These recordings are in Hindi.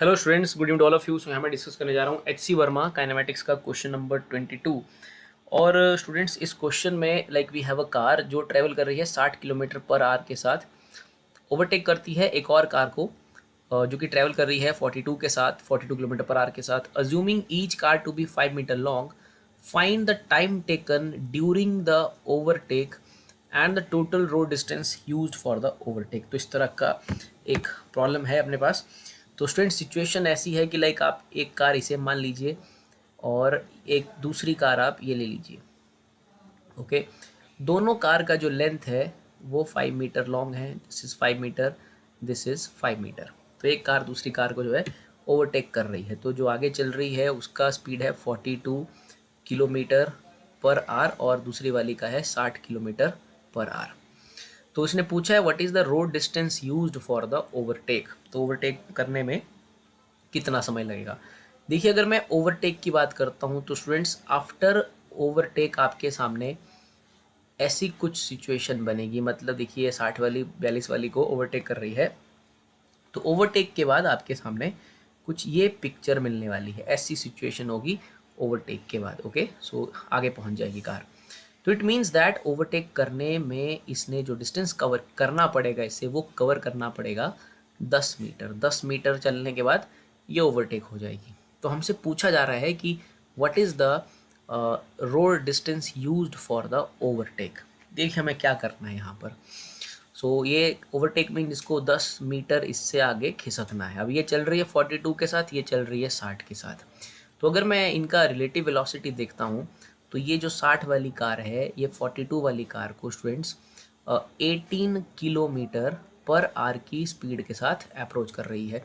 Hello students, good evening to all of you. So यहाँ मैं डिस्कस करने जा रहा हूँ एच सी वर्मा काइनेमेटिक्स का क्वेश्चन नंबर 22। और स्टूडेंट्स, इस क्वेश्चन में वी हैव अ कार जो ट्रेवल कर रही है 60 किलोमीटर पर आवर के साथ, ओवरटेक करती है एक और कार को जो कि ट्रैवल कर रही है 42 के साथ, 42 किलोमीटर पर आवर के साथ। Assuming each car to be 5 metre long, find the time taken during the overtake and the total road distance used for the overtake. तो इस तरह का एक प्रॉब्लम है अपने पास। तो स्टूडेंट, सिचुएशन ऐसी है कि आप एक कार इसे मान लीजिए और एक दूसरी कार आप ये ले लीजिए। ओके, दोनों कार का जो लेंथ है वो 5 मीटर लॉन्ग है। This is 5 metre, this is 5 metre. तो एक कार दूसरी कार को जो है ओवरटेक कर रही है। तो जो आगे चल रही है उसका स्पीड है 42 किलोमीटर पर आवर और दूसरी वाली का है 60 किलोमीटर पर आवर। तो उसने पूछा है what is the road distance used for the overtake. तो ओवरटेक करने में कितना समय लगेगा। देखिए, अगर मैं ओवरटेक की बात करता हूँ तो स्टूडेंट्स, आफ्टर ओवरटेक आपके सामने ऐसी कुछ सिचुएशन बनेगी। मतलब देखिए, 60 वाली 42 वाली को ओवरटेक कर रही है, तो ओवरटेक के बाद आपके सामने कुछ ये पिक्चर मिलने वाली है। ऐसी सिचुएशन होगी ओवरटेक के बाद। ओके, सो आगे पहुंच जाएगी कार। तो इट मीन्स दैट ओवरटेक करने में इसने जो डिस्टेंस कवर करना पड़ेगा, इसे वो कवर करना पड़ेगा 10 मीटर। 10 मीटर चलने के बाद ये ओवरटेक हो जाएगी। तो हमसे पूछा जा रहा है कि what is the road distance used for the overtake. देखिए हमें क्या करना है यहाँ पर। ये ओवरटेक मीन इसको 10 मीटर इससे आगे खिसकना है। अब ये चल रही है 42 के साथ, ये चल रही है 60 के साथ। तो अगर मैं इनका रिलेटिव वेलोसिटी देखता हूँ तो ये जो 60 वाली कार है ये 42 वाली कार को स्टूडेंट्स 18 किलोमीटर पर आवर की स्पीड के साथ अप्रोच कर रही है।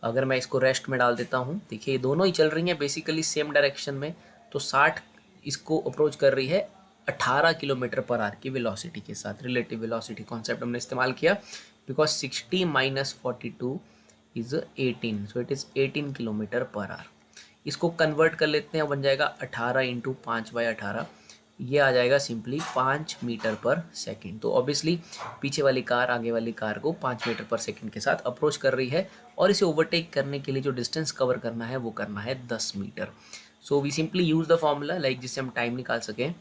अगर मैं इसको रेस्ट में डाल देता हूँ, देखिए ये दोनों ही चल रही हैं बेसिकली सेम डायरेक्शन में। तो 60 इसको अप्रोच कर रही है 18 किलोमीटर पर आवर की वेलोसिटी के साथ। रिलेटिव वेलोसिटी कॉन्सेप्ट हमने इस्तेमाल किया because 60 minus 42 is 18, so it is 18 kilometre per hour. इसको कन्वर्ट कर लेते हैं, बन जाएगा 18 इंटू 5/18। ये आ जाएगा सिंपली 5 मीटर पर सेकेंड। तो ऑब्वियसली पीछे वाली कार आगे वाली कार को 5 मीटर पर सेकेंड के साथ अप्रोच कर रही है और इसे ओवरटेक करने के लिए जो डिस्टेंस कवर करना है वो करना है 10 metre. So we simply use the formula like जिससे हम टाइम निकाल सकें।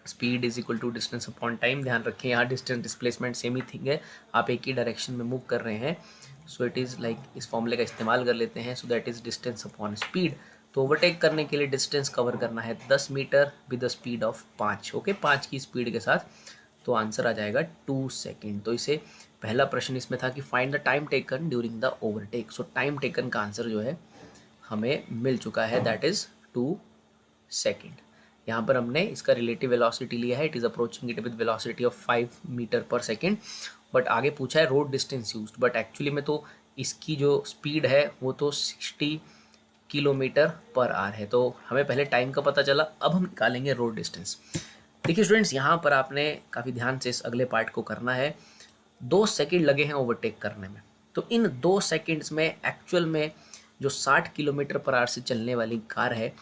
Speed is equal to distance upon time. ध्यान रखें यहाँ डिस्टेंस डिस्प्लेसमेंट सेम ही थिंग है, आप एक ही डायरेक्शन में मूव कर रहे हैं। सो इट इज़ लाइक इस फॉर्मूले का इस्तेमाल कर लेते हैं। So that is distance upon speed. तो ओवरटेक करने के लिए डिस्टेंस कवर करना है 10 metre with the speed of 5। Okay, 5 की स्पीड के साथ। तो आंसर आ जाएगा 2 सेकेंड। तो इसे पहला प्रश्न इसमें था कि find the time taken during the overtake. So time taken का आंसर जो है हमें मिल चुका है, दैट इज़ 2 सेकेंड। यहाँ पर हमने इसका रिलेटिव वेलोसिटी लिया है, it is approaching it with velocity of 5 metre per second. But आगे पूछा है road distance used, but actually में तो इसकी जो स्पीड है वो तो 60 किलोमीटर पर आवर है। तो हमें पहले टाइम का पता चला, अब हम निकालेंगे रोड डिस्टेंस। देखिए स्टूडेंट्स, यहाँ पर आपने काफ़ी ध्यान से इस अगले पार्ट को करना है। 2 सेकेंड लगे हैं ओवरटेक करने में। तो इन 2 सेकेंड्स में एक्चुअल में जो 60 किलोमीटर पर आवर से चलने वाली कार है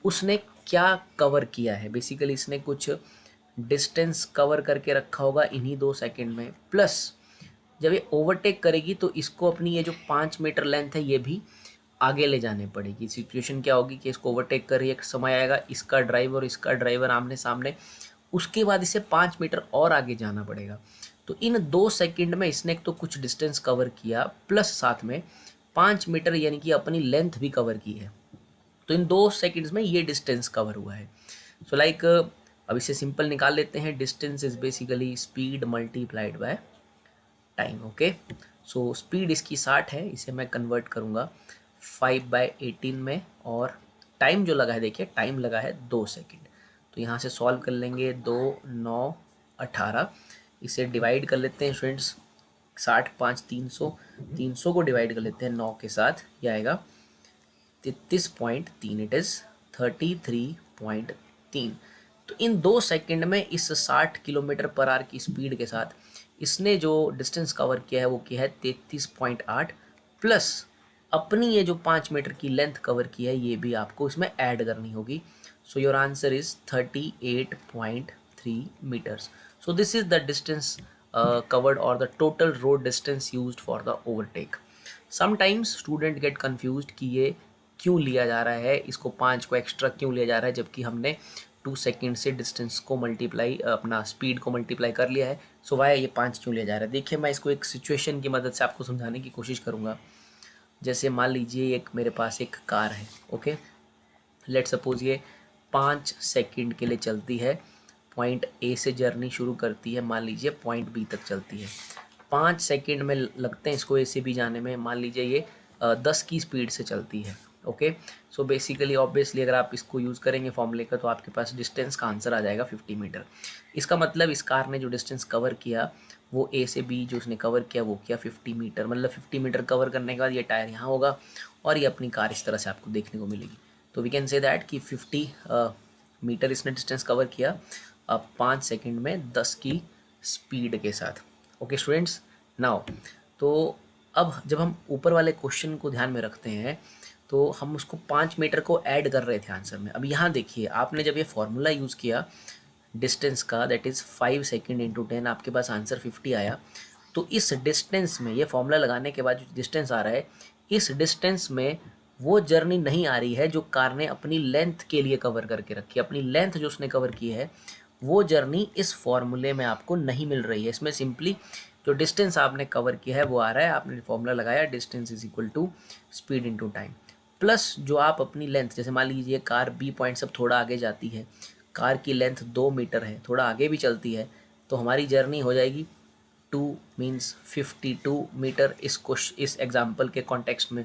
उसने क्या कवर किया है। बेसिकली इसने कुछ डिस्टेंस कवर करके रखा होगा इन्हीं 2 सेकेंड में, प्लस जब ये ओवरटेक करेगी तो इसको अपनी ये जो 5 मीटर लेंथ है ये भी आगे ले जाने पड़ेगी। सिचुएशन क्या होगी कि इसको ओवरटेक कर रही है, एक समय आएगा इसका ड्राइवर और इसका ड्राइवर आमने सामने, उसके बाद इसे 5 मीटर और आगे जाना पड़ेगा। तो इन 2 सेकंड में इसने तो कुछ डिस्टेंस कवर किया, प्लस साथ में 5 मीटर यानी कि अपनी लेंथ भी कवर की है। तो इन 2 सेकंड्स में ये डिस्टेंस कवर हुआ है। सो लाइक अब इसे सिंपल निकाल लेते हैं। Distance is basically speed multiplied by time. Okay, so speed इसकी 60 है, इसे मैं कन्वर्ट करूँगा 5/18 में, और टाइम जो लगा है, देखिए टाइम लगा है 2 सेकेंड। तो यहाँ से सॉल्व कर लेंगे, 2 9 18। इसे डिवाइड कर लेते हैं स्टूडेंट्स, 60 5 300, 300 को डिवाइड कर लेते हैं 9 के साथ, ये आएगा 33.3, इट इज़ 33.3। तो इन 2 सेकंड में इस 60 किलोमीटर पर आवर की स्पीड के साथ इसने जो डिस्टेंस कवर किया है वो किया है 33.8, प्लस अपनी ये जो 5 मीटर की लेंथ कवर की है ये भी आपको इसमें ऐड करनी होगी। So your answer is 38.3 metres. So this is the distance covered or the total road distance used for the overtake. Sometimes student gate confused कि ये क्यों लिया जा रहा है, इसको 5 को एक्स्ट्रा क्यों लिया जा रहा है, जबकि हमने 2 सेकंड से डिस्टेंस को मल्टीप्लाई, अपना स्पीड को मल्टीप्लाई कर लिया है। सो वाई ये 5 क्यों लिया जा रहा है। देखिए मैं इसको एक सिचुएशन की मदद से आपको समझाने की कोशिश करूँगा। जैसे मान लीजिए एक मेरे पास एक कार है, ओके, लेट सपोज ये 5 सेकंड के लिए चलती है, पॉइंट ए से जर्नी शुरू करती है, मान लीजिए पॉइंट बी तक चलती है। 5 सेकंड में लगते हैं इसको ए से बी जाने में, मान लीजिए ये 10 की स्पीड से चलती है। ओके, सो बेसिकली ऑब्वियसली अगर आप इसको यूज़ करेंगे फॉर्मूले का तो आपके पास डिस्टेंस का आंसर आ जाएगा 50 मीटर। इसका मतलब इस कार ने जो डिस्टेंस कवर किया वो ए से बी जो उसने कवर किया वो किया 50 मीटर। मतलब 50 मीटर कवर करने के बाद ये टायर यहाँ होगा और ये अपनी कार इस तरह से आपको देखने को मिलेगी। तो वी कैन से दैट कि 50 मीटर इसने डिस्टेंस कवर किया 5 सेकंड में 10 की स्पीड के साथ। ओके स्टूडेंट्स, नाउ तो अब जब हम ऊपर वाले क्वेश्चन को ध्यान में रखते हैं तो हम उसको 5 मीटर को ऐड कर रहे थे आंसर में। अब यहाँ देखिए आपने जब ये फॉर्मूला यूज़ किया डिस्टेंस का, दैट इज़ 5 सेकेंड इंटू 10, आपके पास आंसर 50 आया। तो इस डिस्टेंस में ये फॉर्मूला लगाने के बाद जो डिस्टेंस आ रहा है, इस डिस्टेंस में वो जर्नी नहीं आ रही है जो कार ने अपनी लेंथ के लिए कवर करके रखी है। अपनी लेंथ जो उसने कवर की है वो जर्नी इस फॉर्मूले में आपको नहीं मिल रही है। इसमें सिंपली जो डिस्टेंस आपने कवर किया है वो आ रहा है, आपने फॉर्मूला लगाया distance is equal to speed into time, plus जो आप अपनी लेंथ, जैसे मान लीजिए कार बी पॉइंट से थोड़ा आगे जाती है, कार की लेंथ 2 मीटर है, थोड़ा आगे भी चलती है, तो हमारी जर्नी हो जाएगी 2 मीन्स 52 मीटर इस एग्जाम्पल के कॉन्टेक्स्ट में।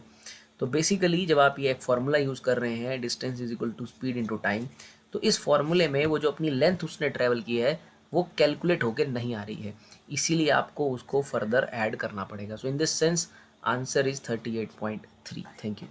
तो बेसिकली जब आप ये एक फार्मूला यूज़ कर रहे हैं distance is equal to speed into time, तो इस फार्मूले में वो जो अपनी लेंथ उसने ट्रैवल की है वो कैलकुलेट होकर नहीं आ रही है, इसीलिए आपको उसको फर्दर ऐड करना पड़ेगा। So in this sense answer is 38.3। Thank you.